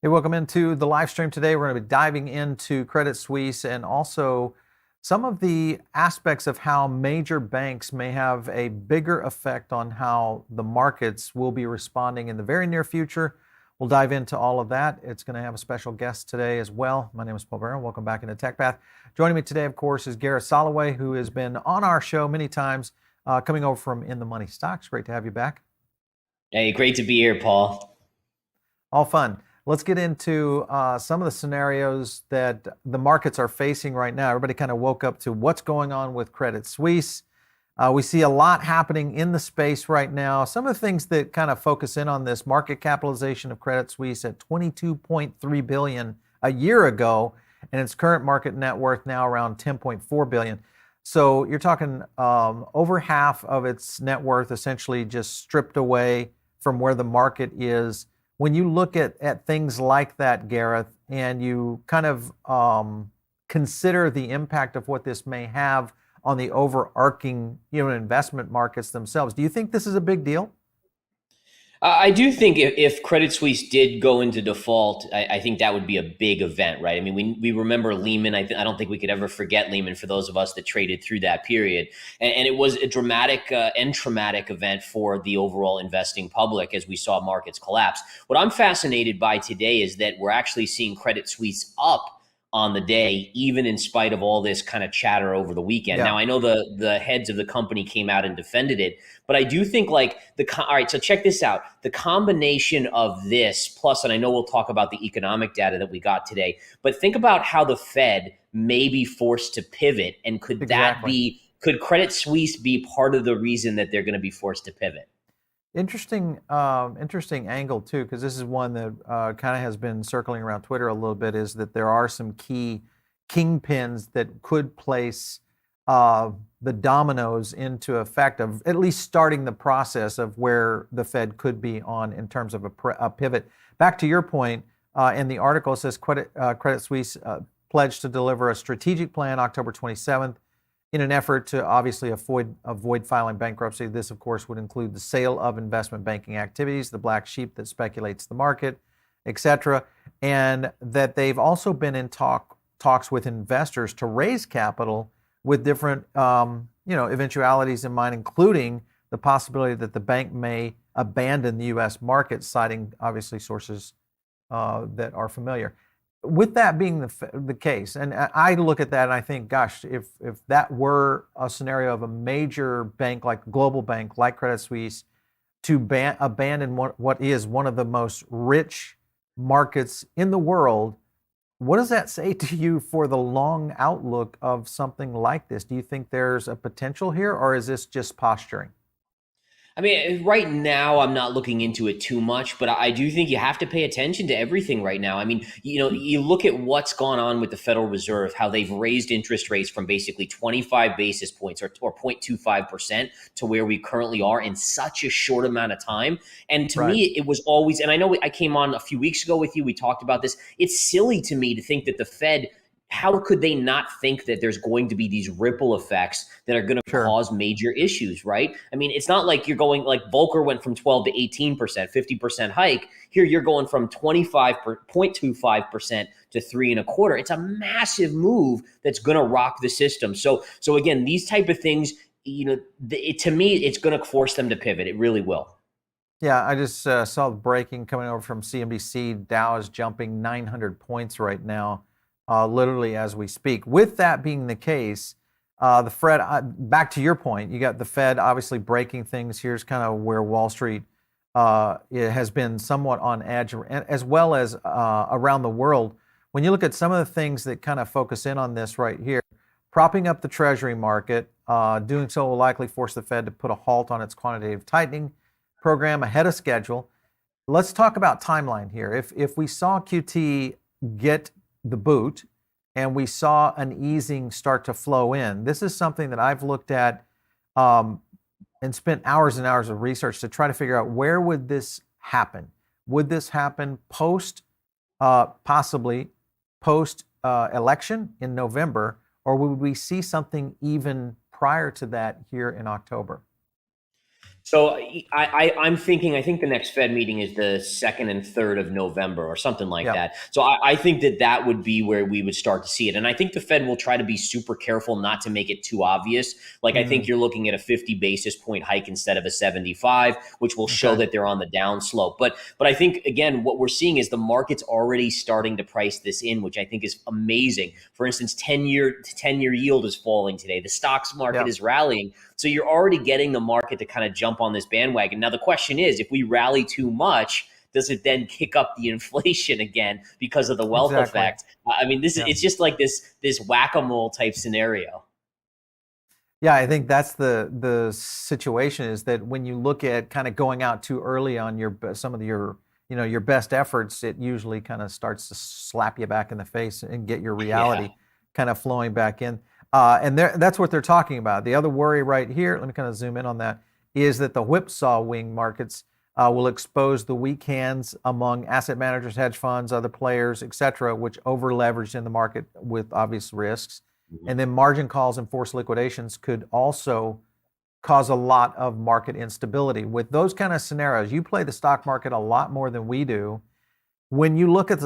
Hey, welcome into the live stream today. We're going to be diving into Credit Suisse and also some of the aspects of how major banks may have a bigger effect on how the markets will be responding in the very near future. We'll dive into all of that. It's going to have a special guest today as well. My name is Paul Barron. Welcome back into Tech Path. Joining me today, of course, is Gareth Soloway, who has been on our show many times, coming over from In the Money Stocks. Great to have you back. Hey, great to be here, Paul. All fun. Let's get into some of the scenarios that the markets are facing right now. Everybody kind of woke up to what's going on with Credit Suisse. We see a lot happening in the space right now. Some of the things that kind of focus in on this market capitalization of Credit Suisse at 22.3 billion a year ago, and its current market net worth now around 10.4 billion. So you're talking over half of its net worth essentially just stripped away from where the market is. When you look at things like that, Gareth, and you kind of consider the impact of what this may have on the overarching investment markets themselves, do you think this is a big deal? I do think if Credit Suisse did go into default, I think that would be a big event, right? I mean, we remember Lehman. I don't think we could ever forget Lehman for those of us that traded through that period. And it was a dramatic and traumatic event for the overall investing public as we saw markets collapse. What I'm fascinated by today is that we're actually seeing Credit Suisse up on the day, even in spite of all this kind of chatter over the weekend. Yeah. Now, I know the heads of the company came out and defended it, but I do think all right, so check this out. The combination of this plus, and I know we'll talk about the economic data that we got today, but think about how the Fed may be forced to pivot, and could Credit Suisse be part of the reason that they're going to be forced to pivot? Interesting angle too, because this is one that kind of has been circling around Twitter a little bit. Is that there are some key kingpins that could place the dominoes into effect of at least starting the process of where the Fed could be on in terms of a pivot. Back to your point, in the article it says Credit Suisse pledged to deliver a strategic plan October 27th. In an effort to obviously avoid filing bankruptcy. This, of course, would include the sale of investment banking activities, the black sheep that speculates the market, etc. And that they've also been in talks with investors to raise capital with different eventualities in mind, including the possibility that the bank may abandon the U.S. market, citing obviously sources that are familiar. With that being the case, and I look at that and I think, gosh, if that were a scenario of a major bank, like global bank, like Credit Suisse, to abandon what is one of the most rich markets in the world, what does that say to you for the long outlook of something like this? Do you think there's a potential here, or is this just posturing? I mean, right now, I'm not looking into it too much, but I do think you have to pay attention to everything right now. I mean, you look at what's gone on with the Federal Reserve, how they've raised interest rates from basically 25 basis points or 0.25% to where we currently are in such a short amount of time. And to Right. me, it was always, and I know I came on a few weeks ago with you, we talked about this. It's silly to me to think that the Fed, how could they not think that there's going to be these ripple effects that are going to Sure. cause major issues, right? I mean, it's not like you're going like Volcker went from 12 to 18%, 50% hike. Here you're going from 25.25% to 3.25. It's a massive move that's going to rock the system. So again, these type of things, to me, it's going to force them to pivot. It really will. Yeah, I just saw the breaking coming over from CNBC. Dow is jumping 900 points right now, literally as we speak. With that being the case, the Fed, back to your point, you got the Fed obviously breaking things. Here's kind of where Wall Street it has been somewhat on edge, as well as around the world. When you look at some of the things that kind of focus in on this right here, propping up the Treasury market, doing so will likely force the Fed to put a halt on its quantitative tightening program ahead of schedule. Let's talk about timeline here. If we saw QT get the boot and we saw an easing start to flow in, this is something that I've looked at and spent hours and hours of research to try to figure out where would this happen. Would this happen possibly post election in November, or would we see something even prior to that here in October? So I'm thinking, I think the next Fed meeting is the 2nd and 3rd of November or something like Yeah. that. So I think that would be where we would start to see it. And I think the Fed will try to be super careful not to make it too obvious. Like I think Mm, you're looking at a 50 basis point hike instead of a 75, which will show okay. that they're on the down slope. But I think, again, what we're seeing is the market's already starting to price this in, which I think is amazing. For instance, 10-year yield is falling today. The stocks market Yeah. is rallying. So you're already getting the market to kind of jump on this bandwagon. Now, the question is, if we rally too much, does it then kick up the inflation again because of the wealth Exactly. effect? I mean, Yeah. it's just like this whack-a-mole type scenario. Yeah, I think that's the situation is that when you look at kind of going out too early on some of your your best efforts, it usually kind of starts to slap you back in the face and get your Yeah. reality kind of flowing back in. And that's what they're talking about. The other worry right here, let me kind of zoom in on that, is that the whipsaw wing markets will expose the weak hands among asset managers, hedge funds, other players, et cetera, which over leveraged in the market with obvious risks. Mhm. And then margin calls and forced liquidations could also cause a lot of market instability. With those kind of scenarios, you play the stock market a lot more than we do. When you look at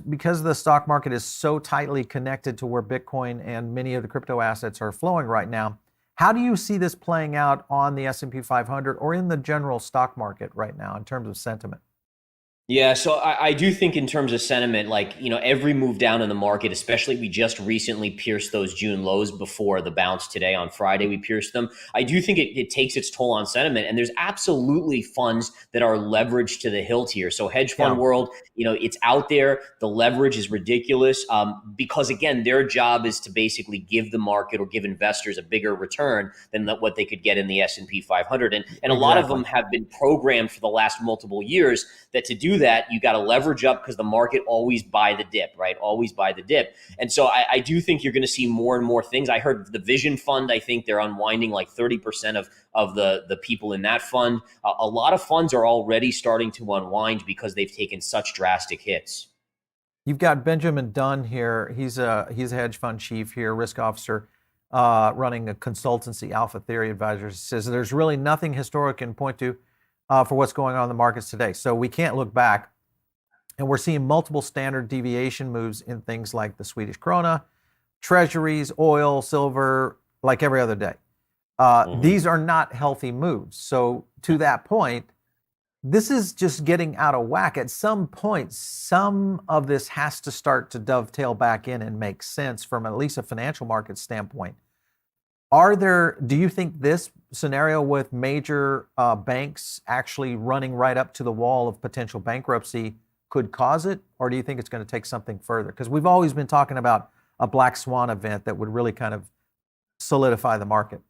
because the stock market is so tightly connected to where Bitcoin and many of the crypto assets are flowing right now, how do you see this playing out on the S&P 500 or in the general stock market right now in terms of sentiment? Yeah, so I do think in terms of sentiment, like, every move down in the market, especially we just recently pierced those June lows before the bounce today on Friday, we pierced them. I do think it takes its toll on sentiment. And there's absolutely funds that are leveraged to the hilt here. So hedge fund Yeah, world, it's out there. The leverage is ridiculous because, again, their job is to basically give the market or give investors a bigger return than what they could get in the S&P 500. And a lot of exactly. them have been programmed for the last multiple years that to do that, you got to leverage up because the market always buy the dip, right? Always buy the dip. And so I do think you're going to see more and more things. I heard the Vision Fund, I think they're unwinding like 30% of the people in that fund. A lot of funds are already starting to unwind because they've taken such drastic hits. You've got Benjamin Dunn here. He's a hedge fund chief here, risk officer, running a consultancy, Alpha Theory Advisors. He says there's really nothing historic can point to for what's going on in the markets today. So we can't look back. And we're seeing multiple standard deviation moves in things like the Swedish krona, treasuries, oil, silver, like every other day. Mhm. These are not healthy moves. So to that point, this is just getting out of whack. At some point, some of this has to start to dovetail back in and make sense from at least a financial market standpoint. Do you think this scenario with major banks actually running right up to the wall of potential bankruptcy could cause it? Or do you think it's going to take something further? Because we've always been talking about a black swan event that would really kind of solidify the market.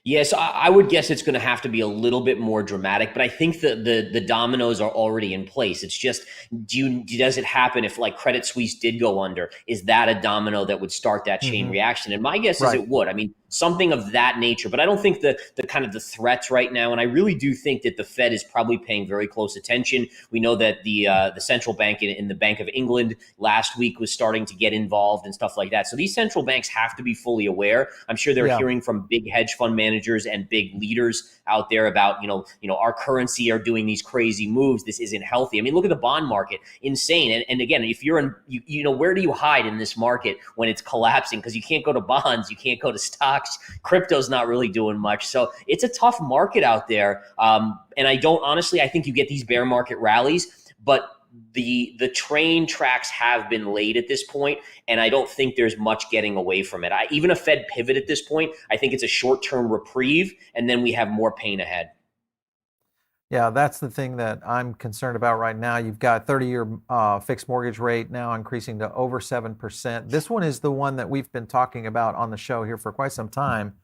Yes, I would guess it's going to have to be a little bit more dramatic, but I think the dominoes are already in place. It's just, does it happen if like Credit Suisse did go under? Is that a domino that would start that chain Mm-hmm. reaction? And my guess is Right. it would. I mean, something of that nature, but I don't think the kind of the threats right now. And I really do think that the Fed is probably paying very close attention. We know that the central bank in the Bank of England last week was starting to get involved and stuff like that. So these central banks have to be fully aware. I'm sure they're Yeah. hearing from big hedge fund managers and big leaders out there about our currency are doing these crazy moves. This isn't healthy. I mean, look at the bond market, insane. And again, if you're in, where do you hide in this market when it's collapsing? Because you can't go to bonds, you can't go to stocks. Crypto's not really doing much. So it's a tough market out there. And I think you get these bear market rallies, but the train tracks have been laid at this point, and I don't think there's much getting away from it. Even a Fed pivot at this point, I think it's a short-term reprieve, and then we have more pain ahead. Yeah, that's the thing that I'm concerned about right now. You've got 30-year fixed mortgage rate now increasing to over 7%. This one is the one that we've been talking about on the show here for quite some time,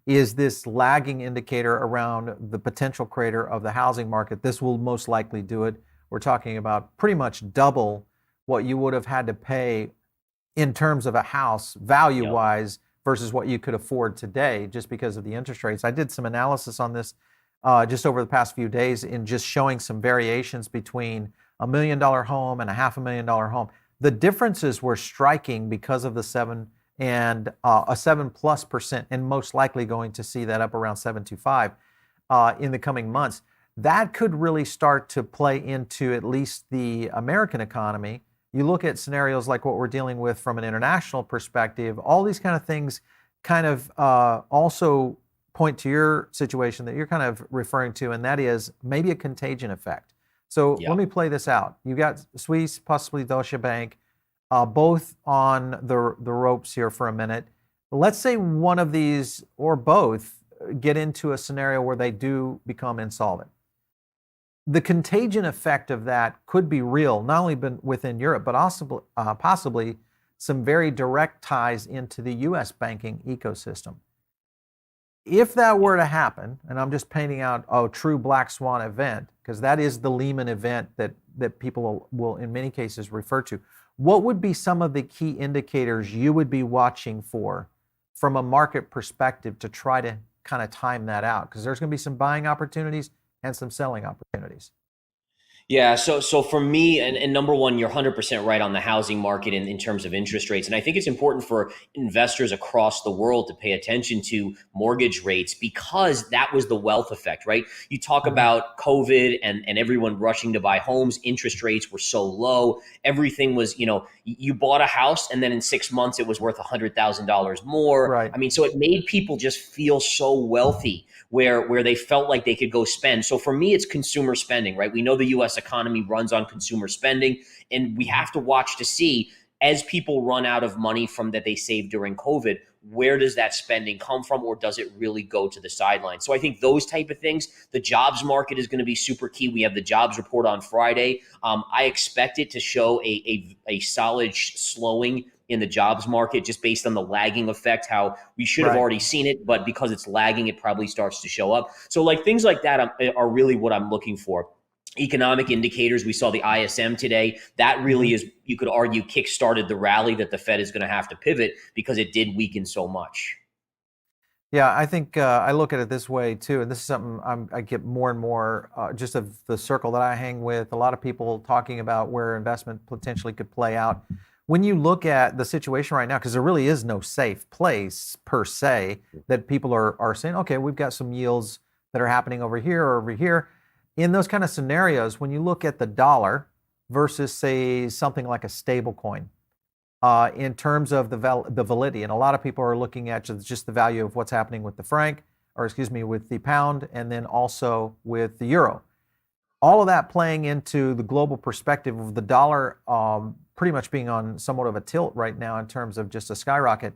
is this lagging indicator around the potential crater of the housing market. This will most likely do it. We're talking about pretty much double what you would have had to pay in terms of a house Yep. value-wise versus what you could afford today just because of the interest rates. I did some analysis on this just over the past few days in just showing some variations between $1 million home and a $500,000 home. The differences were striking because of the a 7+%, and most likely going to see that up around 7.25. in the coming months, that could really start to play into at least the American economy. You look at scenarios like what we're dealing with from an international perspective, all these kind of things kind of also point to your situation that you're kind of referring to, and that is maybe a contagion effect. So Yeah. let me play this out. You got Suisse, possibly Deutsche Bank, both on the ropes here for a minute. Let's say one of these or both get into a scenario where they do become insolvent. The contagion effect of that could be real, not only within Europe, but also possibly some very direct ties into the US banking ecosystem. If that were to happen, and I'm just painting out a true black swan event, because that is the Lehman event that people will in many cases refer to, what would be some of the key indicators you would be watching for from a market perspective to try to kind of time that out? Because there's going to be some buying opportunities and some selling opportunities. Yeah, so for me, and number one, you're 100% right on the housing market in terms of interest rates. And I think it's important for investors across the world to pay attention to mortgage rates because that was the wealth effect, right? You talk about COVID and everyone rushing to buy homes, interest rates were so low. Everything was, you bought a house and then in 6 months it was worth $100,000 more. Right. I mean, so it made people just feel so wealthy where they felt like they could go spend. So for me, it's consumer spending, right? We know the US economy runs on consumer spending, and we have to watch to see as people run out of money from that they saved during COVID, where does that spending come from, or does it really go to the sidelines? So I think those type of things, the jobs market is going to be super key. We have the jobs report on Friday. I expect it to show a solid slowing in the jobs market just based on the lagging effect, how we should have already seen it, but because it's lagging, it probably starts to show up. So like things like that are really what I'm looking for. Economic indicators, we saw the ISM today. That really is, you could argue, kick-started the rally that the Fed is going to have to pivot because it did weaken so much. Yeah, I think I look at it this way too, and this is something I get more and more just of the circle that I hang with. A lot of people talking about where investment potentially could play out. When you look at the situation right now, because there really is no safe place per se, that people are saying, okay, we've got some yields that are happening over here or over here. In those kind of scenarios, when you look at the dollar versus, say, something like a stable coin, in terms of the validity, and a lot of people are looking at just the value of what's happening with the franc, or excuse me, with the pound, and then also with the euro. All of that playing into the global perspective of the dollar pretty much being on somewhat of a tilt right now in terms of just a skyrocket.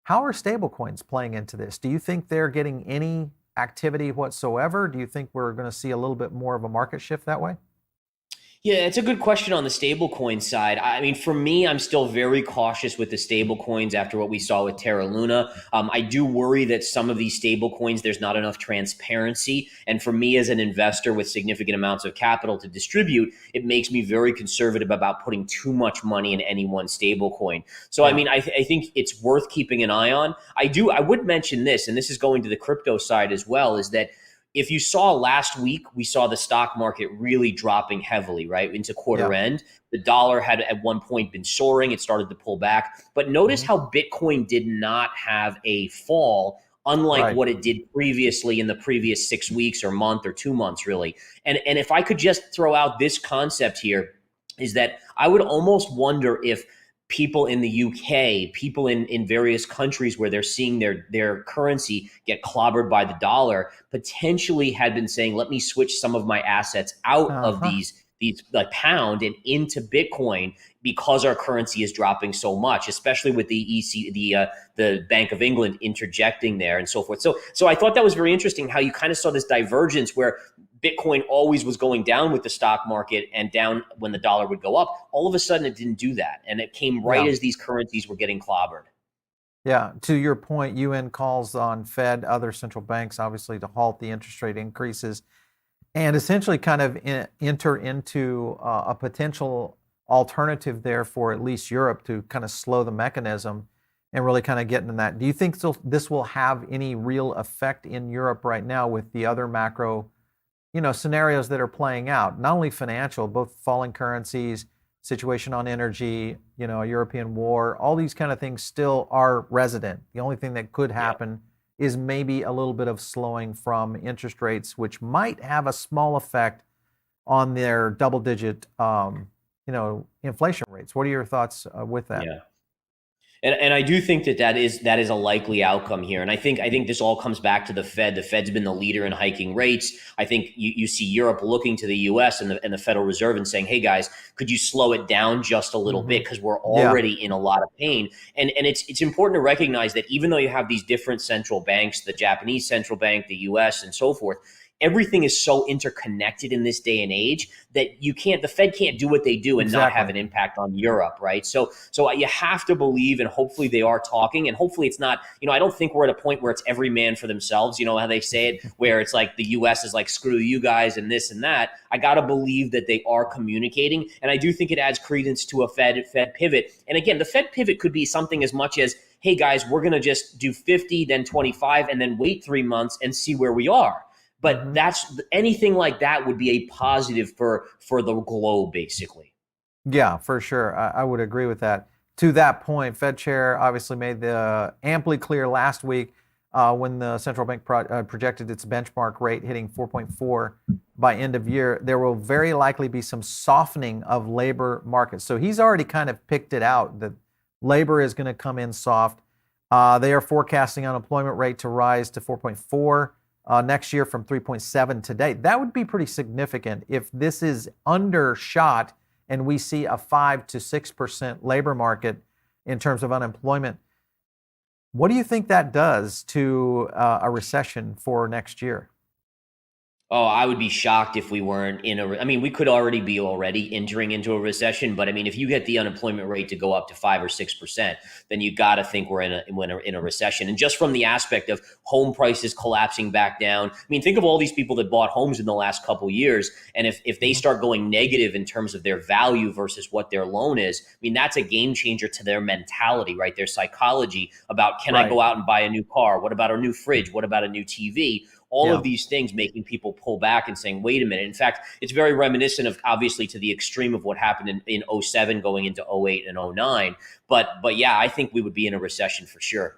How are stablecoins playing into this? Do you think they're getting any activity whatsoever? Do you think we're going to see a little bit more of a market shift that way? Yeah, it's a good question on the stablecoin side. I mean, for me, I'm still very cautious with the stablecoins after what we saw with Terra Luna. I do worry that some of these stablecoins, there's not enough transparency. And for me as an investor with significant amounts of capital to distribute, it makes me very conservative about putting too much money in any one stablecoin. So, I mean, I think it's worth keeping an eye on. I would mention this, and this is going to the crypto side as well, is that if you saw last week, we saw the stock market really dropping heavily, right, into quarter end. The dollar had at one point been soaring. It started to pull back. But notice how Bitcoin did not have a fall, unlike what it did previously in the previous 6 weeks or month or 2 months, really. And if I could just throw out this concept here, is that I would almost wonder if people in the UK, people in various countries where they're seeing their currency get clobbered by the dollar, potentially had been saying, let me switch some of my assets out of these like pound and into Bitcoin because our currency is dropping so much, especially with the the Bank of England interjecting there and so forth. So I thought that was very interesting how you kind of saw this divergence where Bitcoin always was going down with the stock market and down when the dollar would go up. All of a sudden, it didn't do that. And it came right as these currencies were getting clobbered. Yeah, to your point, UN calls on Fed, other central banks, obviously, to halt the interest rate increases and essentially kind of enter into a potential alternative there for at least Europe to kind of slow the mechanism and really kind of get into that. Do you think this will have any real effect in Europe right now with the other macro scenarios that are playing out, not only financial, both falling currencies, situation on energy, a European war, all these kind of things still are resident. The only thing that could happen is maybe a little bit of slowing from interest rates, which might have a small effect on their double-digit, inflation rates. What are your thoughts with that? Yeah. And I do think that that is a likely outcome here. And I think this all comes back to the Fed. The Fed's been the leader in hiking rates. I think you see Europe looking to the US and the Federal Reserve and saying, hey guys, could you slow it down just a little bit? Because we're Yeah. already in a lot of pain. And it's important to recognize that even though you have these different central banks, the Japanese central bank, the US, and so forth, everything is so interconnected in this day and age that the Fed can't do what they do and not have an impact on Europe, right? So you have to believe, and hopefully they are talking, and hopefully it's not, I don't think we're at a point where it's every man for themselves, you know how they say it, where it's like the US is like, screw you guys and this and that. I got to believe that they are communicating, and I do think it adds credence to a Fed pivot. And again, the Fed pivot could be something as much as, hey guys, we're going to just do 50, then 25, and then wait 3 months and see where we are. But that's anything like that would be a positive for the globe, basically. Yeah, for sure. I would agree with that. To that point, Fed Chair obviously made the amply clear last week when the central bank projected its benchmark rate hitting 4.4 by end of year. There will very likely be some softening of labor markets. So he's already kind of picked it out that labor is going to come in soft. They are forecasting unemployment rate to rise to 4.4. Next year from 3.7 today. That would be pretty significant if this is undershot and we see a 5 to 6% labor market in terms of unemployment. What do you think that does to a recession for next year? Oh, I would be shocked if we weren't we could already be entering into a recession, but I mean, if you get the unemployment rate to go up to 5 or 6%, then you got to think we're in a recession. And just from the aspect of home prices collapsing back down, I mean, think of all these people that bought homes in the last couple years, and if they start going negative in terms of their value versus what their loan is, I mean, that's a game changer to their mentality, right? Their psychology about, can I go out and buy a new car? What about a new fridge? What about a new TV? All of these things making people pull back and saying, wait a minute. In fact, it's very reminiscent of, obviously, to the extreme of what happened in 07 going into 08 and 09. But yeah, I think we would be in a recession for sure.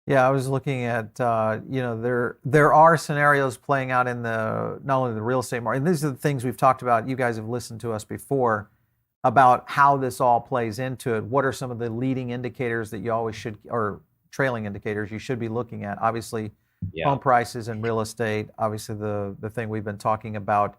Yeah, I was looking at, there are scenarios playing out in not only the real estate market, and these are the things we've talked about. You guys have listened to us before about how this all plays into it. What are some of the leading indicators that you always should, or trailing indicators you should be looking at? Obviously, home prices and real estate, obviously the thing we've been talking about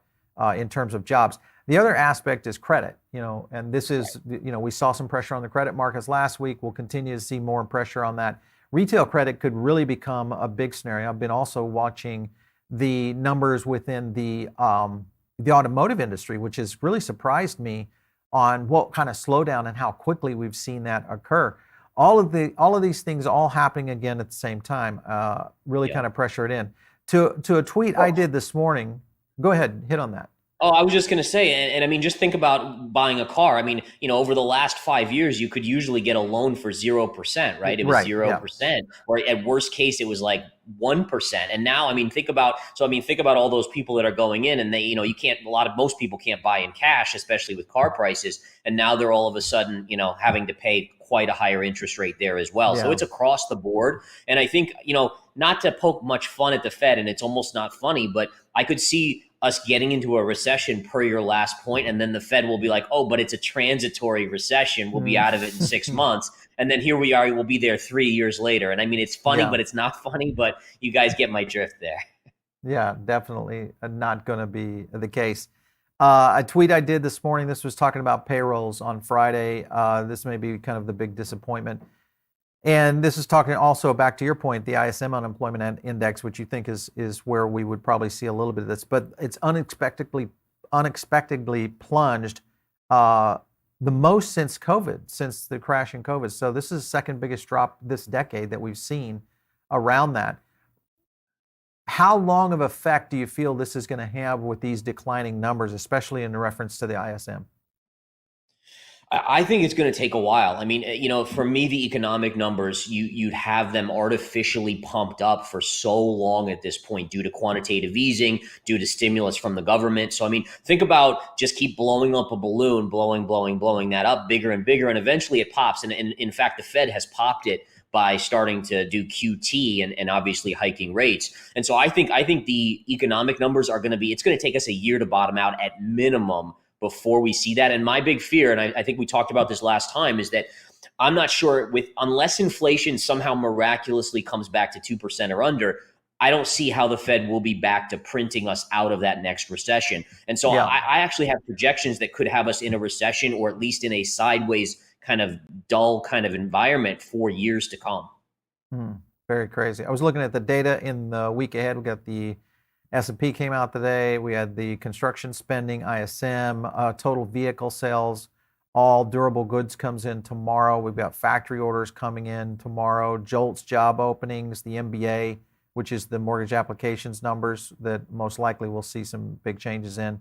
in terms of jobs. The other aspect is credit, and this is, we saw some pressure on the credit markets last week. We'll continue to see more pressure on that. Retail credit could really become a big scenario. I've been also watching the numbers within the automotive industry, which has really surprised me on what kind of slowdown and how quickly we've seen that occur. All of these things all happening again at the same time, really kind of pressure it in. To a tweet I did this morning, go ahead, hit on that. Oh, I was just going to say, and I mean, just think about buying a car. I mean, over the last 5 years, you could usually get a loan for 0%, right? It was 0%, or at worst case, it was like 1%. And now, I mean, think about all those people that are going in, and they, most people can't buy in cash, especially with car prices. And now they're all of a sudden, having to pay quite a higher interest rate there as well. So it's across the board. And I think, not to poke much fun at the Fed, and it's almost not funny, but I could see us getting into a recession per your last point, and then the Fed will be like, oh, but it's a transitory recession. We'll be out of it in 6 months. And then here we are, we'll be there 3 years later. And I mean, it's funny, but it's not funny, but you guys get my drift there. Yeah, definitely not going to be the case. A tweet I did this morning, this was talking about payrolls on Friday. This may be kind of the big disappointment. And this is talking also back to your point, the ISM unemployment index, which you think is where we would probably see a little bit of this, but it's unexpectedly plunged the most since COVID, since the crash in COVID. So this is the second biggest drop this decade that we've seen around that. How long of effect do you feel this is going to have with these declining numbers, especially in reference to the ISM? I think it's going to take a while. I mean, for me, the economic numbers, you'd have them artificially pumped up for so long at this point due to quantitative easing, due to stimulus from the government. So, I mean, think about just keep blowing up a balloon, blowing that up bigger and bigger, and eventually it pops. And in fact, the Fed has popped it by starting to do QT and obviously hiking rates. And so I think the economic numbers are going to be, it's going to take us a year to bottom out at minimum before we see that. And my big fear, and I think we talked about this last time, is that I'm not sure unless inflation somehow miraculously comes back to 2% or under, I don't see how the Fed will be back to printing us out of that next recession. And so I actually have projections that could have us in a recession, or at least in a sideways kind of dull kind of environment for years to come. Very crazy. I was looking at the data in the week ahead. We got the S&P came out today. We had the construction spending, ISM, total vehicle sales. All durable goods comes in tomorrow. We've got factory orders coming in tomorrow. JOLTS job openings, the MBA, which is the mortgage applications numbers that most likely we'll see some big changes in.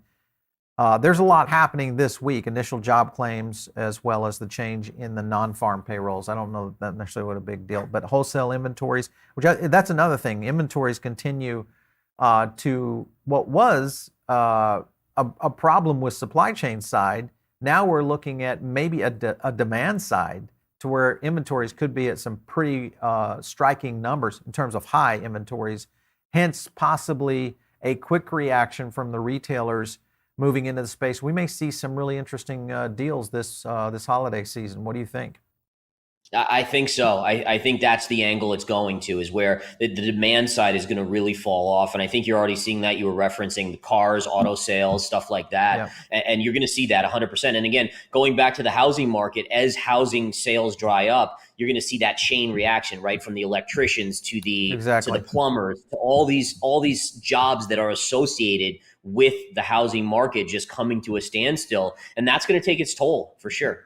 There's a lot happening this week, initial job claims, as well as the change in the non-farm payrolls. I don't know that necessarily what a big deal, but wholesale inventories, that's another thing. Inventories continue to what was a problem with supply chain side. Now we're looking at maybe a demand side to where inventories could be at some pretty striking numbers in terms of high inventories, hence possibly a quick reaction from the retailers moving into the space. We may see some really interesting deals this holiday season. What do you think? I think so. I think that's the angle it's going to, is where the demand side is going to really fall off. And I think you're already seeing that. You were referencing the cars, auto sales, stuff like that. Yeah. And you're going to see that 100%. And again, going back to the housing market, as housing sales dry up, you're going to see that chain reaction, right? From the electricians to the plumbers, to all these jobs that are associated with the housing market just coming to a standstill. And that's going to take its toll for sure.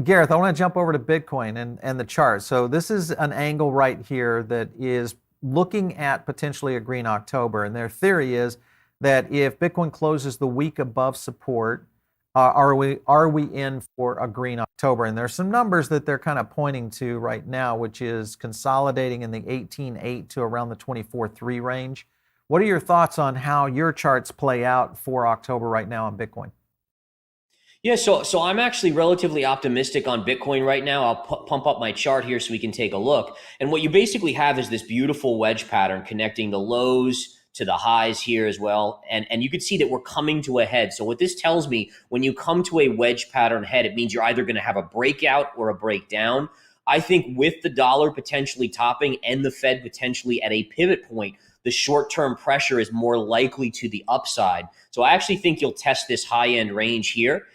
Gareth, I want to jump over to Bitcoin and the chart. So this is an angle right here that is looking at potentially a green October. And their theory is that if Bitcoin closes the week above support, are we in for a green October? And there's some numbers that they're kind of pointing to right now, which is consolidating in the 18.8 to around the 24.3 range. What are your thoughts on how your charts play out for October right now on Bitcoin? Yeah, so I'm actually relatively optimistic on Bitcoin right now. I'll pump up my chart here so we can take a look. And what you basically have is this beautiful wedge pattern connecting the lows to the highs here as well. And you can see that we're coming to a head. So what this tells me, when you come to a wedge pattern head, it means you're either going to have a breakout or a breakdown. I think with the dollar potentially topping and the Fed potentially at a pivot point, the short-term pressure is more likely to the upside. So I actually think you'll test this high-end range here.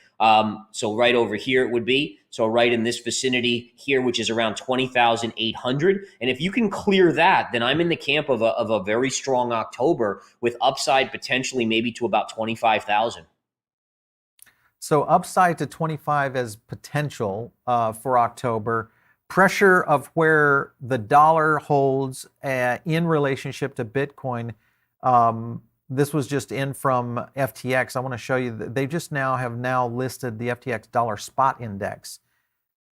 So right over here it would be. So right in this vicinity here, which is around 20,800. And if you can clear that, then I'm in the camp of a very strong October with upside potentially maybe to about 25,000. So upside to 25 as potential for October. Pressure of where the dollar holds in relationship to Bitcoin. This was just in from FTX. I want to show you that they just have now listed the FTX dollar spot index.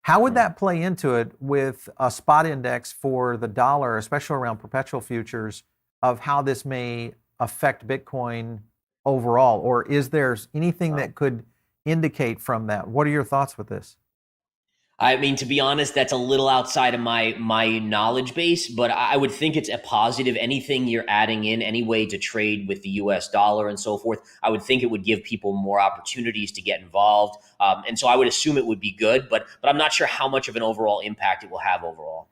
How would that play into it with a spot index for the dollar, especially around perpetual futures, of how this may affect Bitcoin overall? Or is there anything that could indicate from that? What are your thoughts with this? I mean, to be honest, that's a little outside of my knowledge base, but I would think it's a positive. Anything you're adding in any way to trade with the US dollar and so forth, I would think it would give people more opportunities to get involved. And so I would assume it would be good, but I'm not sure how much of an overall impact it will have overall.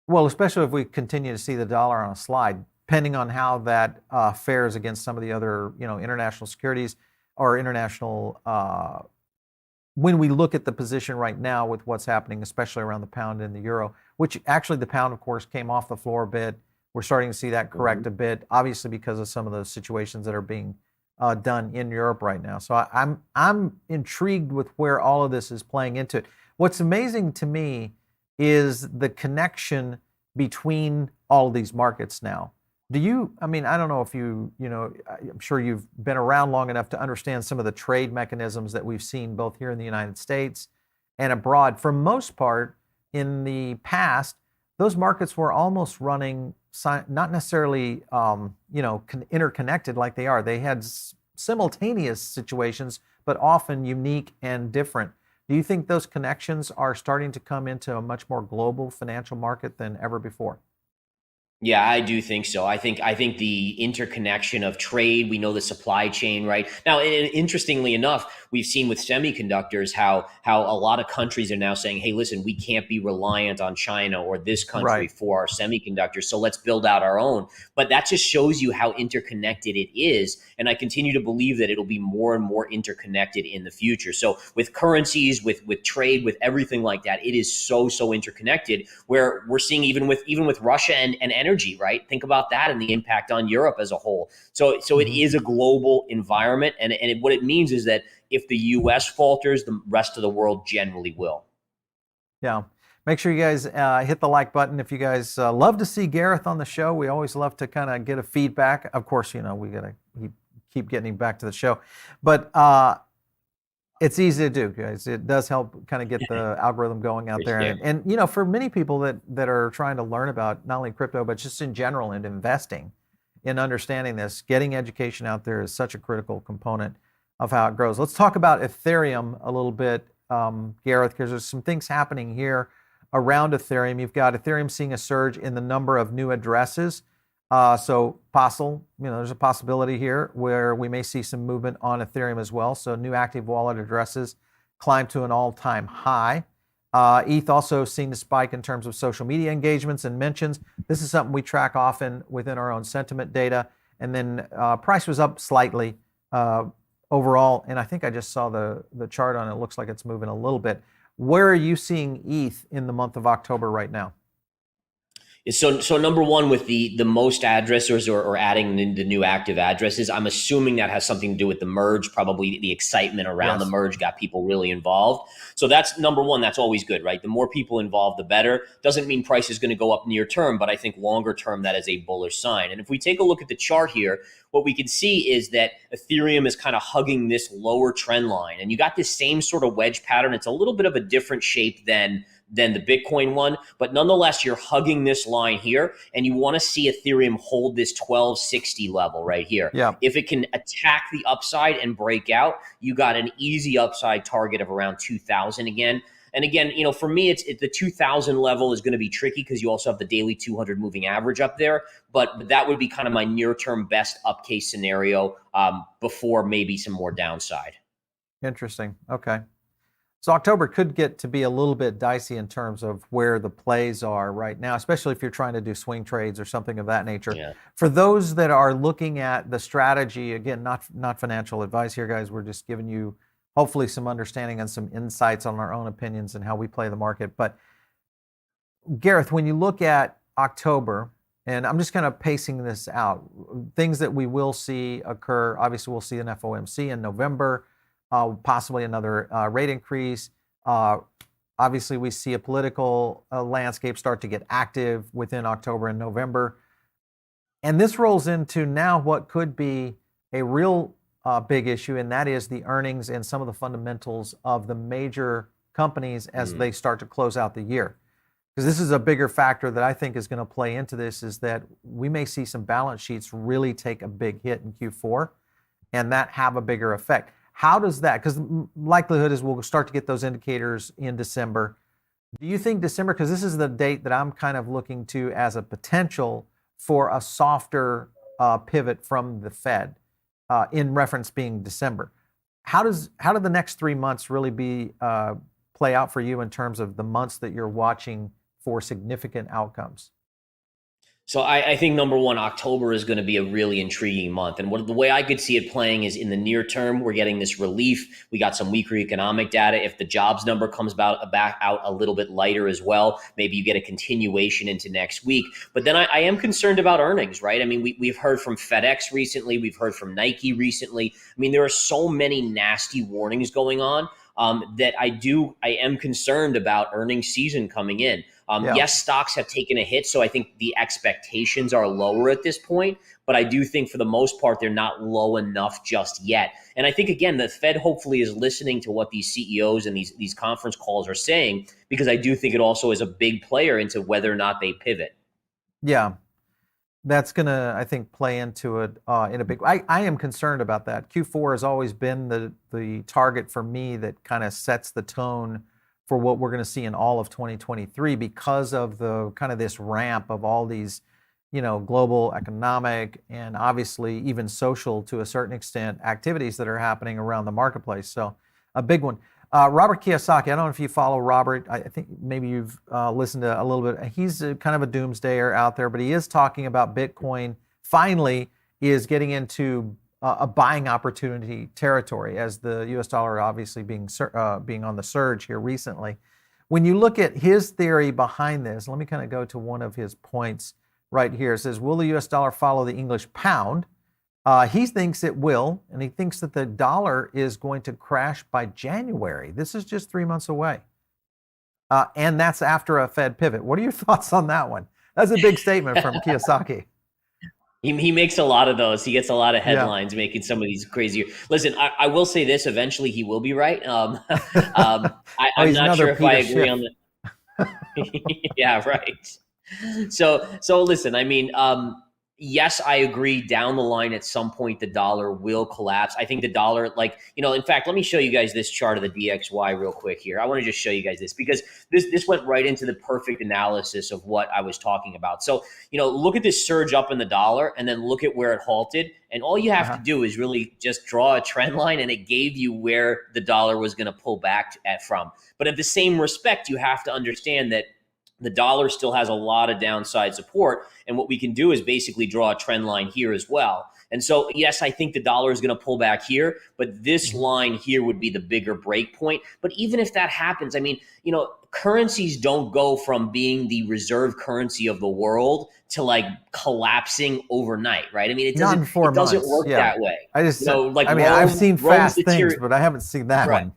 Well, especially if we continue to see the dollar on a slide, depending on how that fares against some of the other, international securities or international when we look at the position right now with what's happening, especially around the pound and the euro, which actually the pound, of course, came off the floor a bit. We're starting to see that correct a bit, obviously because of some of those situations that are being done in Europe right now. So I'm intrigued with where all of this is playing into it. What's amazing to me is the connection between all of these markets now. I don't know if I'm sure you've been around long enough to understand some of the trade mechanisms that we've seen both here in the United States and abroad. For most part, in the past, those markets were almost running not necessarily, interconnected like they are. They had simultaneous situations, but often unique and different. Do you think those connections are starting to come into a much more global financial market than ever before? Yeah, I do think so. I think the interconnection of trade, we know the supply chain, right? Now, interestingly enough, we've seen with semiconductors how a lot of countries are now saying, "Hey, listen, we can't be reliant on China or this country Right. for our semiconductors, so let's build out our own." But that just shows you how interconnected it is, and I continue to believe that it'll be more and more interconnected in the future. So with currencies, with trade, with everything like that, it is so interconnected. Where we're seeing even with Russia and energy, right? Think about that and the impact on Europe as a whole. So it Hmm. is a global environment, and what it means is that if the U.S. falters, the rest of the world generally will. Yeah. Make sure you guys hit the like button if you guys love to see Gareth on the show. We always love to kind of get a feedback. Of course, we got to keep getting him back to the show. But it's easy to do, guys. It does help kind of get the algorithm going out there. Appreciate it. And for many people that are trying to learn about not only crypto, but just in general and investing in understanding this, getting education out there is such a critical component of how it grows. Let's talk about Ethereum a little bit, Gareth, because there's some things happening here around Ethereum. You've got Ethereum seeing a surge in the number of new addresses. So there's a possibility here where we may see some movement on Ethereum as well. So new active wallet addresses climb to an all-time high. ETH also seeing a spike in terms of social media engagements and mentions. This is something we track often within our own sentiment data. And then price was up slightly overall. And I think I just saw the chart on it. It looks like it's moving a little bit. Where are you seeing ETH in the month of October right now? So number one, with the most addressers or adding the new active addresses, I'm assuming that has something to do with the merge. Probably the excitement around the Yes. merge got people really involved. So that's number one. That's always good, right? The more people involved, the better. Doesn't mean price is going to go up near term, but I think longer term that is a bullish sign. And if we take a look at the chart here, what we can see is that Ethereum is kind of hugging this lower trend line, and you got this same sort of wedge pattern. It's a little bit of a different shape than the Bitcoin one, but nonetheless, you're hugging this line here, and you want to see Ethereum hold this 1260 level right here. Yeah. If it can attack the upside and break out, you got an easy upside target of around 2000 again. And again, for me, it's the 2000 level is going to be tricky because you also have the daily 200 moving average up there. But that would be kind of my near-term best up case scenario before maybe some more downside. Interesting. Okay. So October could get to be a little bit dicey in terms of where the plays are right now, especially if you're trying to do swing trades or something of that nature. Yeah. For those that are looking at the strategy, again, not financial advice here, guys. We're just giving you hopefully some understanding and some insights on our own opinions and how we play the market. But Gareth, when you look at October, and I'm just kind of pacing this out, things that we will see occur, obviously we'll see an FOMC in November, possibly another rate increase. Obviously, we see a political landscape start to get active within October and November. And this rolls into now what could be a real big issue, and that is the earnings and some of the fundamentals of the major companies as they start to close out the year. Because this is a bigger factor that I think is going to play into this, is that we may see some balance sheets really take a big hit in Q4 and that have a bigger effect. How does that, because likelihood is we'll start to get those indicators in December. Do you think December, because this is the date that I'm kind of looking to as a potential for a softer pivot from the Fed, in reference being December. How do the next 3 months really play out for you in terms of the months that you're watching for significant outcomes? So I think number one, October is going to be a really intriguing month. And the way I could see it playing is in the near term, we're getting this relief. We got some weaker economic data. If the jobs number comes back out a little bit lighter as well, maybe you get a continuation into next week. But then I am concerned about earnings, right? I mean, we've heard from FedEx recently. We've heard from Nike recently. I mean, there are so many nasty warnings going on that I am concerned about earnings season coming in. Yes, stocks have taken a hit, so I think the expectations are lower at this point, but I do think for the most part, they're not low enough just yet. And I think, again, the Fed hopefully is listening to what these CEOs and these conference calls are saying, because I do think it also is a big player into whether or not they pivot. Yeah. That's going to, I think, play into it in a big way. I am concerned about that. Q4 has always been the target for me that kind of sets the tone for what we're going to see in all of 2023 because of the kind of this ramp of all these, global economic and obviously even social to a certain extent activities that are happening around the marketplace. So a big one. Robert Kiyosaki, I don't know if you follow Robert. I think maybe you've listened to a little bit. He's kind of a doomsdayer out there, but he is talking about Bitcoin finally is getting into a buying opportunity territory as the US dollar obviously being on the surge here recently. When you look at his theory behind this, let me kind of go to one of his points right here. It says, will the US dollar follow the English pound? He thinks it will, and he thinks that the dollar is going to crash by January. This is just 3 months away. And that's after a Fed pivot. What are your thoughts on that one? That's a big statement from Kiyosaki. He makes a lot of those. He gets a lot of headlines making some of these crazy. Listen, I will say this. Eventually, he will be right. I'm not sure if I agree on the. Yeah, right. So listen, I mean, yes, I agree. Down the line, at some point, the dollar will collapse. I think the dollar, in fact, let me show you guys this chart of the DXY real quick here. I want to just show you guys this because this went right into the perfect analysis of what I was talking about. So, look at this surge up in the dollar and then look at where it halted. And all you have to do is really just draw a trend line, and it gave you where the dollar was going to pull back from. But at the same respect, you have to understand that the dollar still has a lot of downside support. And what we can do is basically draw a trend line here as well. And so, yes, I think the dollar is going to pull back here, but this line here would be the bigger break point. But even if that happens, I mean, currencies don't go from being the reserve currency of the world to collapsing overnight, right? I mean, it doesn't work that way. I've seen fast things, but I haven't seen that one.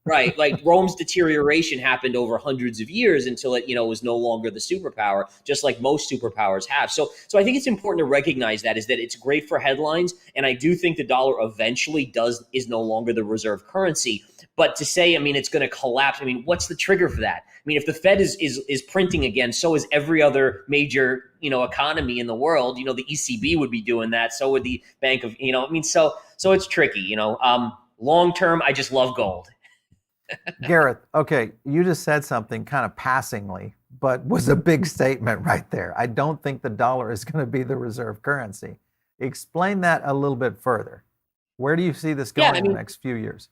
Right. Like Rome's deterioration happened over hundreds of years until it, was no longer the superpower, just like most superpowers have. So I think it's important to recognize that it's great for headlines. And I do think the dollar eventually is no longer the reserve currency. But to say, it's going to collapse. What's the trigger for that? If the Fed is printing again, so is every other major, economy in the world. The ECB would be doing that. So would the Bank of, so it's tricky, long term, I just love gold. Gareth, okay, you just said something kind of passingly, but was a big statement right there. I don't think the dollar is going to be the reserve currency. Explain that a little bit further. Where do you see this going in the next few years?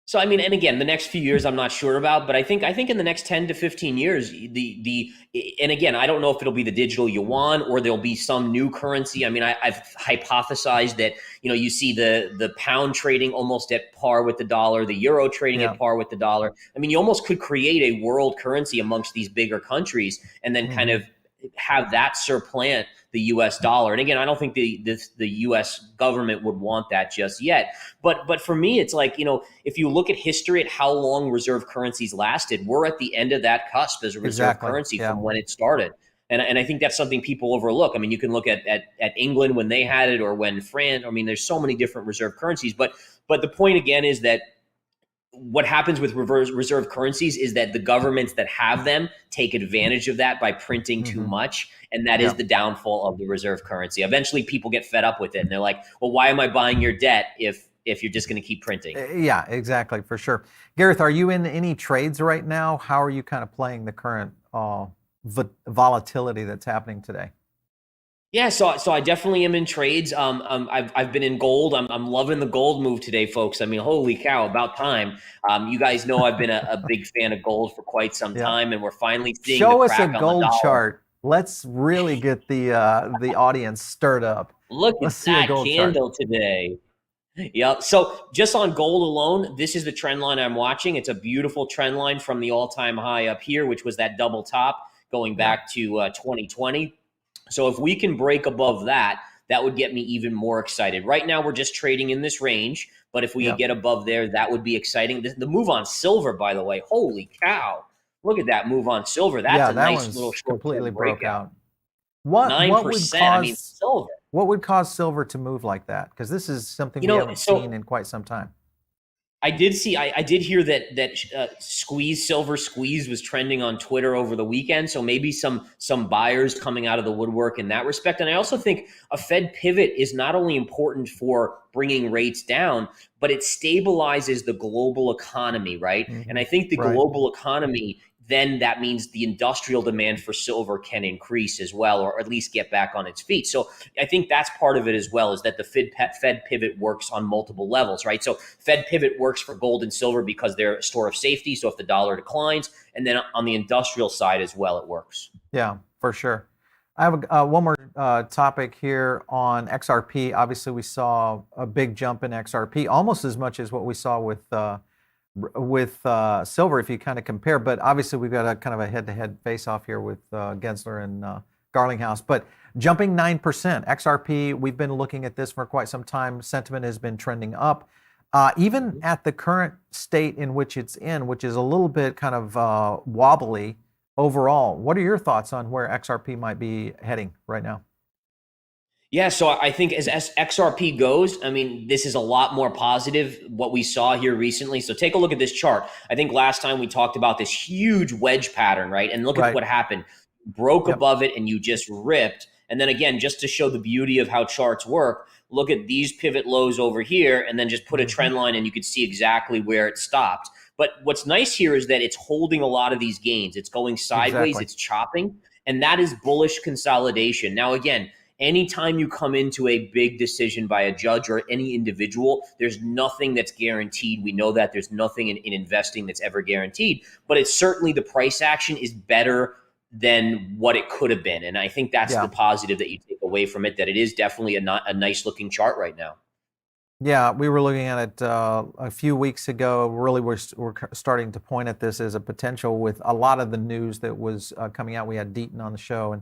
So, and again, the next few years, I'm not sure about, but I think in the next 10 to 15 years, and again, I don't know if it'll be the digital yuan or there'll be some new currency. I've hypothesized that, you see the pound trading almost at par with the dollar, the euro trading at par with the dollar. You almost could create a world currency amongst these bigger countries and then kind of have that supplant the US dollar. And again, I don't think the US government would want that just yet. But for me, it's if you look at history at how long reserve currencies lasted, we're at the end of that cusp as a reserve currency from when it started. And I think that's something people overlook. You can look at England when they had it or when France, there's so many different reserve currencies. But the point again is that what happens with reserve currencies is that the governments that have them take advantage of that by printing too much. And that is the downfall of the reserve currency. Eventually people get fed up with it and they're like, well, why am I buying your debt if you're just going to keep printing? Yeah, exactly, for sure. Gareth, are you in any trades right now? How are you kind of playing the current volatility that's happening today? Yeah, so I definitely am in trades. I've been in gold. I'm loving the gold move today, folks. Holy cow, about time. You guys know I've been a big fan of gold for quite some time, and we're finally seeing Show the us crack a on gold the dollar. chart. Let's really get the audience stirred up. Look at that candle today. Yep. So just on gold alone, this is the trend line I'm watching. It's a beautiful trend line from the all-time high up here, which was that double top going back to 2020. So if we can break above that, that would get me even more excited. Right now, we're just trading in this range, but if we could get above there, that would be exciting. The move on silver, by the way, holy cow. Look at that move on silver. That's a nice little short completely broke out. 9%, silver. What would cause silver to move like that? Because this is something we haven't seen in quite some time. I did hear that silver squeeze was trending on Twitter over the weekend. So maybe some buyers coming out of the woodwork in that respect. And I also think a Fed pivot is not only important for bringing rates down, but it stabilizes the global economy, right? And I think the Right. global economy, then that means the industrial demand for silver can increase as well, or at least get back on its feet. So I think that's part of it as well, is that the Fed pivot works on multiple levels, right? So Fed pivot works for gold and silver because they're a store of safety. So if the dollar declines, and then on the industrial side as well, it works. Yeah, for sure. I have one more topic here on XRP. Obviously, we saw a big jump in XRP, almost as much as what we saw with silver, if you kind of compare. But obviously, we've got a kind of a head-to-head face-off here with Gensler and Garlinghouse. But jumping 9%, XRP, we've been looking at this for quite some time. Sentiment has been trending up. Even at the current state in which it's in, which is a little bit kind of wobbly overall. What are your thoughts on where XRP might be heading right now? Yeah, so I think as XRP goes, I mean, this is a lot more positive what we saw here recently. So take a look at this chart. I think last time we talked about this huge wedge pattern, right? And look at Right. what happened. Broke Yep. above it and you just ripped. And then again, just to show the beauty of how charts work, look at these pivot lows over here and then just put a Hmm. trend line and you could see exactly where it stopped. But what's nice here is that it's holding a lot of these gains. It's going sideways, Exactly. it's chopping, and that is bullish consolidation. Now, again, anytime you come into a big decision by a judge or any individual, there's nothing that's guaranteed. We know that there's nothing in investing that's ever guaranteed, but it's certainly the price action is better than what it could have been. And I think that's the Yeah. positive that you take away from it, that it is definitely a nice looking chart right now. Yeah, we were looking at it a few weeks ago. Really, we're starting to point at this as a potential with a lot of the news that was coming out. We had Deaton on the show,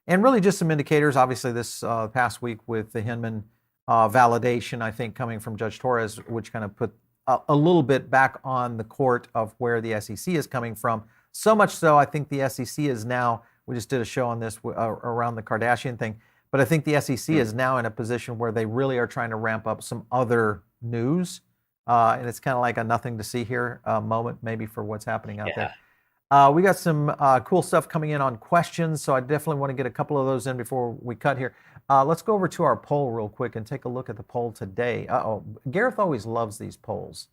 and really just some indicators. Obviously, this past week with the Hinman validation, I think coming from Judge Torres, which kind of put a little bit back on the court of where the SEC is coming from. So much so, I think the SEC is now. We just did a show on this around the Kardashian thing. But I think the SEC is now in a position where they really are trying to ramp up some other news. And it's kind of like a nothing to see here moment, maybe, for what's happening out Yeah. there. We got some cool stuff coming in on questions. So I definitely want to get a couple of those in before we cut here. Let's go over to our poll real quick and take a look at the poll today. Uh-oh. Gareth always loves these polls.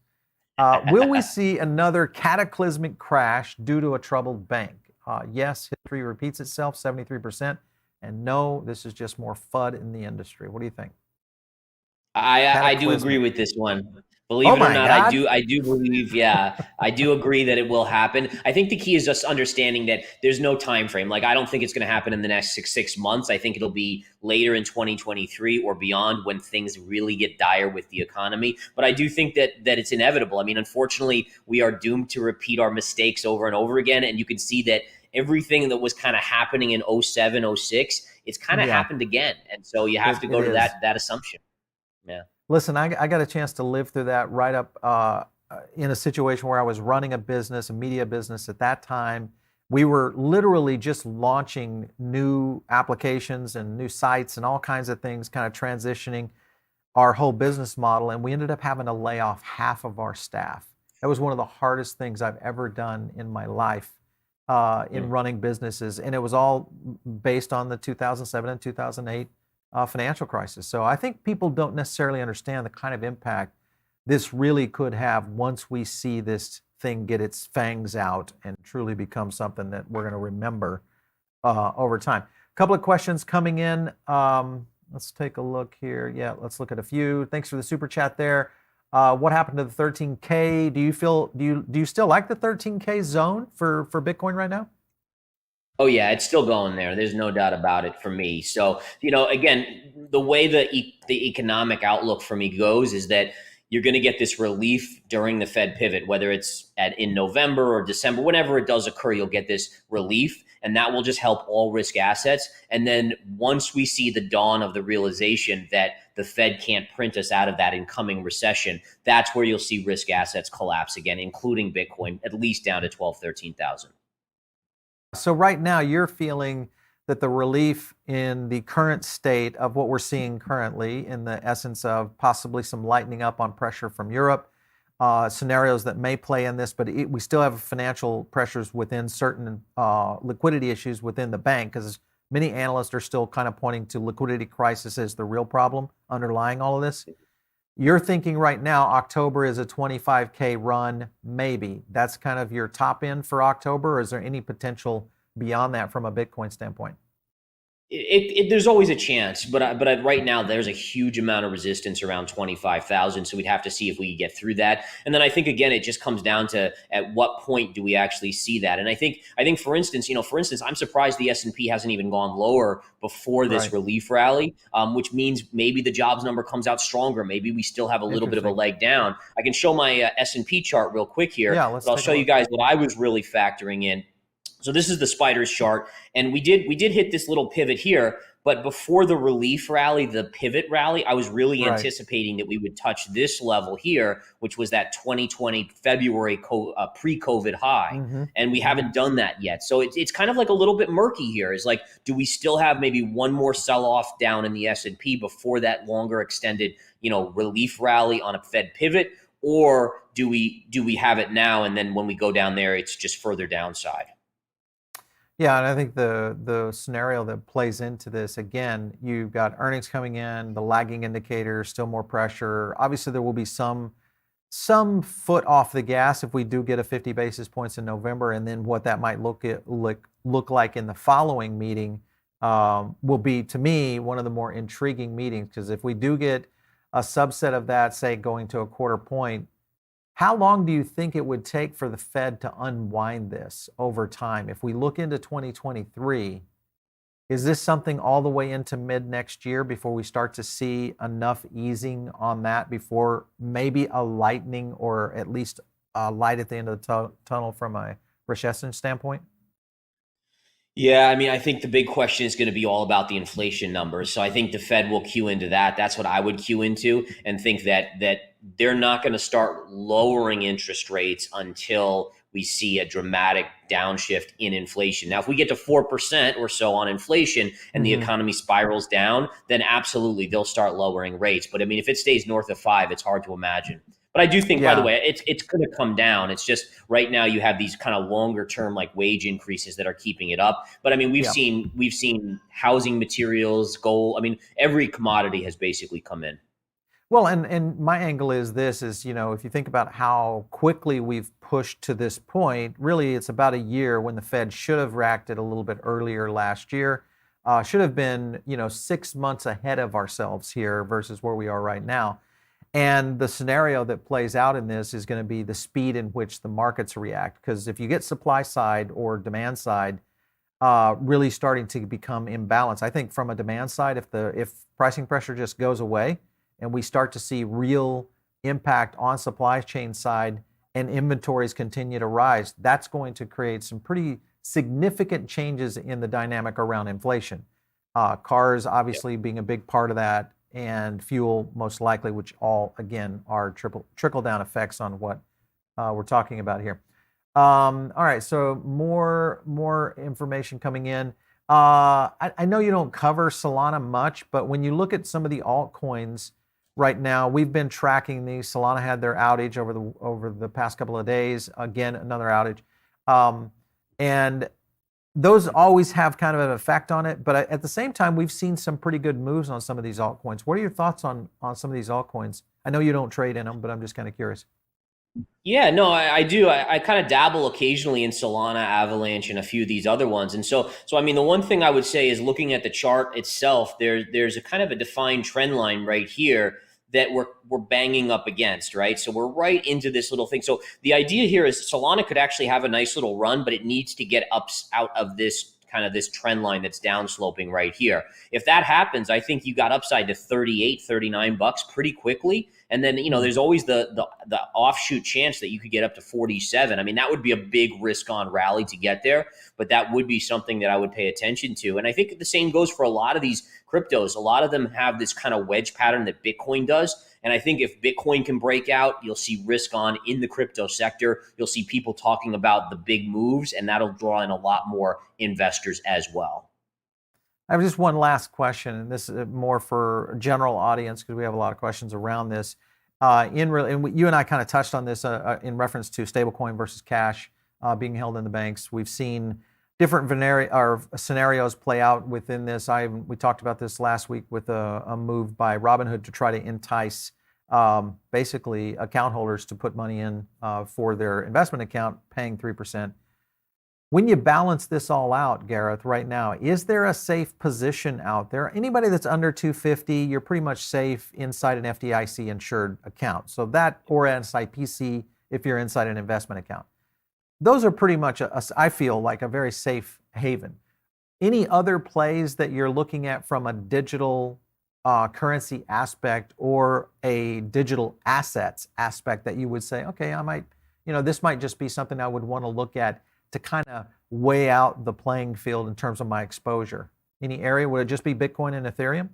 Will we see another cataclysmic crash due to a troubled bank? Yes, history repeats itself, 73%. And no, this is just more FUD in the industry. What do you think? I do agree Cataclysmic. with this one. Believe Oh it or my not, God. I do believe, yeah, I do agree that it will happen. I think the key is just understanding that there's no time frame. Like I don't think it's going to happen in the next six months. I think it'll be later in 2023 or beyond when things really get dire with the economy. But I do think that it's inevitable. I mean, unfortunately, we are doomed to repeat our mistakes over and over again, and you can see that everything that was kind of happening in '07, '06, it's kind of Yeah, happened again. And so you have to it go to is. that assumption. Yeah. Listen, I got a chance to live through that right up in a situation where I was running a business, a media business at that time. We were literally just launching new applications and new sites and all kinds of things, kind of transitioning our whole business model. And we ended up having to lay off half of our staff. That was one of the hardest things I've ever done in my life in Mm. running businesses. And it was all based on the 2007 and 2008 financial crisis. So I think people don't necessarily understand the kind of impact this really could have once we see this thing get its fangs out and truly become something that we're going to remember over time. A couple of questions coming in. Let's take a look here. Yeah, let's look at a few. Thanks for the super chat there. What happened to the 13K? Do you still like the 13K zone for Bitcoin right now? Oh yeah, it's still going there. There's no doubt about it for me. So, again, the way the economic outlook for me goes is that you're going to get this relief during the Fed pivot, whether it's in November or December, whenever it does occur, you'll get this relief, and that will just help all risk assets. And then once we see the dawn of the realization that the Fed can't print us out of that incoming recession, that's where you'll see risk assets collapse again, including Bitcoin, at least down to 12, 13,000. So right now, you're feeling that the relief in the current state of what we're seeing currently, in the essence of possibly some lightening up on pressure from Europe, scenarios that may play in this, but we still have financial pressures within certain liquidity issues within the bank, because many analysts are still kind of pointing to liquidity crisis as the real problem underlying all of this. You're thinking right now October is a 25K run, maybe. That's kind of your top end for October, or is there any potential beyond that from a Bitcoin standpoint? There's always a chance, but right now there's a huge amount of resistance around 25,000. So we'd have to see if we get through that. And then I think again, it just comes down to at what point do we actually see that? And I think for instance, I'm surprised the S&P hasn't even gone lower before this relief rally, which means maybe the jobs number comes out stronger. Maybe we still have a little bit of a leg down. I can show my S&P chart real quick here, but I'll show you guys what I was really factoring in. So this is the spiders chart, and we did hit this little pivot here, but before the relief rally, the pivot rally, I was really anticipating that we would touch this level here, which was that 2020 February pre-COVID high, and we haven't done that yet. So it's kind of like a little bit murky here. It's like, do we still have maybe one more sell-off down in the S&P before that longer extended, relief rally on a Fed pivot, or do we have it now, and then when we go down there, it's just further downside? Yeah, and I think the scenario that plays into this, again, you've got earnings coming in, the lagging indicator, still more pressure. Obviously, there will be some foot off the gas if we do get a 50 basis points in November, and then what that might look like in the following meeting will be, to me, one of the more intriguing meetings, because if we do get a subset of that, say, going to a quarter point, how long do you think it would take for the Fed to unwind this over time? If we look into 2023, is this something all the way into mid next year before we start to see enough easing on that, before maybe a lightening or at least a light at the end of the tunnel from a recession standpoint? Yeah, I mean, I think the big question is going to be all about the inflation numbers. So I think the Fed will cue into that. That's what I would cue into, and think that they're not going to start lowering interest rates until we see a dramatic downshift in inflation. Now, if we get to 4% or so on inflation and the economy spirals down, then absolutely they'll start lowering rates. But I mean, if it stays north of 5, it's hard to imagine. But I do think, by the way, it's going to come down. It's just right now you have these kind of longer term like wage increases that are keeping it up. But I mean, we've seen housing materials, gold. I mean, every commodity has basically come in. Well, and my angle is this, if you think about how quickly we've pushed to this point, really it's about a year when the Fed should have reacted a little bit earlier last year. Should have been, 6 months ahead of ourselves here versus where we are right now. And the scenario that plays out in this is going to be the speed in which the markets react. Because if you get supply side or demand side really starting to become imbalanced, I think from a demand side, if pricing pressure just goes away and we start to see real impact on supply chain side and inventories continue to rise, that's going to create some pretty significant changes in the dynamic around inflation. Cars obviously being a big part of that, and fuel most likely, which all, again, are trickle-down effects on what we're talking about here. All right, so more information coming in. I know you don't cover Solana much, but when you look at some of the altcoins right now, we've been tracking these. Solana had their outage over the past couple of days. Again, another outage. And those always have kind of an effect on it, but at the same time, we've seen some pretty good moves on some of these altcoins. What are your thoughts on some of these altcoins? I know you don't trade in them, but I'm just kind of curious. Yeah, no, I do. I kind of dabble occasionally in Solana, Avalanche, and a few of these other ones. And so I mean, the one thing I would say is, looking at the chart itself, there's a kind of a defined trend line right here that we're banging up against, right? So we're right into this little thing. So the idea here is Solana could actually have a nice little run, but it needs to get up out of this kind of this trend line that's downsloping right here. If that happens, I think you got upside to 38, 39 bucks pretty quickly. And then, there's always the offshoot chance that you could get up to 47. I mean, that would be a big risk on rally to get there, but that would be something that I would pay attention to. And I think the same goes for a lot of these cryptos. A lot of them have this kind of wedge pattern that Bitcoin does. And I think if Bitcoin can break out, you'll see risk on in the crypto sector. You'll see people talking about the big moves, and that'll draw in a lot more investors as well. I have just one last question, and this is more for a general audience because we have a lot of questions around this. You and I kind of touched on this in reference to stablecoin versus cash being held in the banks. We've seen different scenarios play out within this. We talked about this last week with a move by Robinhood to try to entice basically account holders to put money in for their investment account, paying 3%. When you balance this all out, Gareth, right now, is there a safe position out there? Anybody that's under 250, you're pretty much safe inside an FDIC insured account. So that, or an SIPC if you're inside an investment account. Those are pretty much, I feel like, a very safe haven. Any other plays that you're looking at from a digital currency aspect or a digital assets aspect that you would say, okay, I might, this might just be something I would want to look at to kind of weigh out the playing field in terms of my exposure? Any area? Would it just be Bitcoin and Ethereum?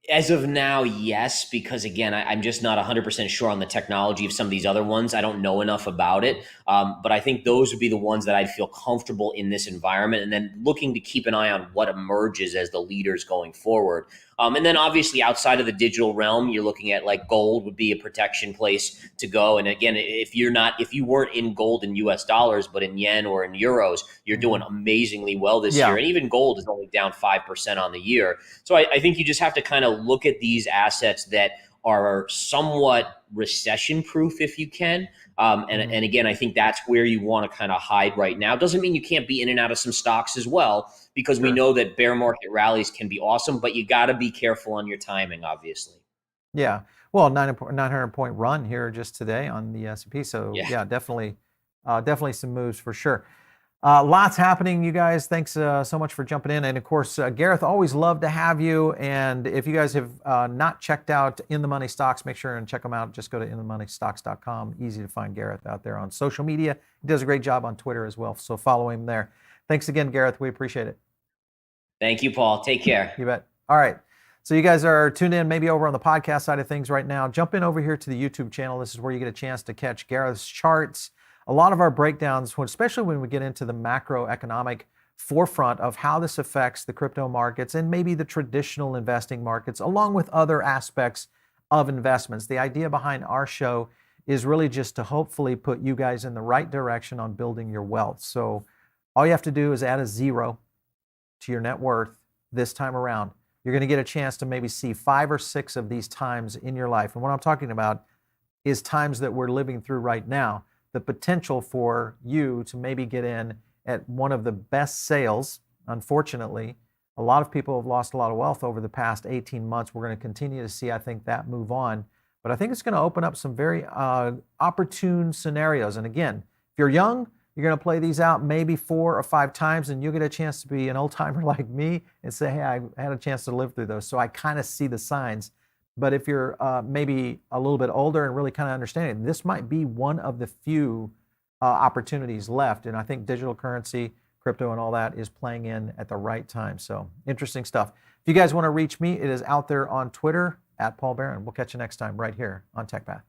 As of now, yes, because again, I'm just not 100% sure on the technology of some of these other ones. I don't know enough about it. But I think those would be the ones that I'd feel comfortable in this environment, and then looking to keep an eye on what emerges as the leaders going forward. And then obviously outside of the digital realm, you're looking at like gold would be a protection place to go. And again, if you weren't in gold in US dollars, but in yen or in euros, you're doing amazingly well this year. And even gold is only down 5% on the year. So I think you just have to kind of look at these assets that are somewhat recession proof if you can. And again, I think that's where you want to kind of hide right now. Doesn't mean you can't be in and out of some stocks as well, because we know that bear market rallies can be awesome, but you got to be careful on your timing, obviously. Yeah. Well, 900 point run here just today on the S&P. So yeah, definitely some moves for sure. Lots happening, you guys. Thanks so much for jumping in. And of course, Gareth, always love to have you. And if you guys have not checked out In the Money Stocks, make sure and check them out. Just go to inthemoneystocks.com. Easy to find Gareth out there on social media. He does a great job on Twitter as well. So follow him there. Thanks again, Gareth. We appreciate it. Thank you, Paul. Take care. You bet. All right. So you guys are tuned in maybe over on the podcast side of things right now. Jump in over here to the YouTube channel. This is where you get a chance to catch Gareth's charts. A lot of our breakdowns, especially when we get into the macroeconomic forefront of how this affects the crypto markets and maybe the traditional investing markets, along with other aspects of investments. The idea behind our show is really just to hopefully put you guys in the right direction on building your wealth. So all you have to do is add a 0 to your net worth this time around. You're going to get a chance to maybe see 5 or 6 of these times in your life. And what I'm talking about is times that we're living through right now. The potential for you to maybe get in at one of the best sales. Unfortunately, a lot of people have lost a lot of wealth over the past 18 months. We're going to continue to see, I think, that move on. But I think it's going to open up some very opportune scenarios. And again, if you're young, you're going to play these out maybe 4 or 5 times, and you'll get a chance to be an old timer like me and say, hey, I had a chance to live through those. So I kind of see the signs. But if you're maybe a little bit older and really kind of understanding, this might be one of the few opportunities left. And I think digital currency, crypto and all that is playing in at the right time. So interesting stuff. If you guys want to reach me, it is out there on Twitter @Paul Barron. We'll catch you next time right here on TechPath.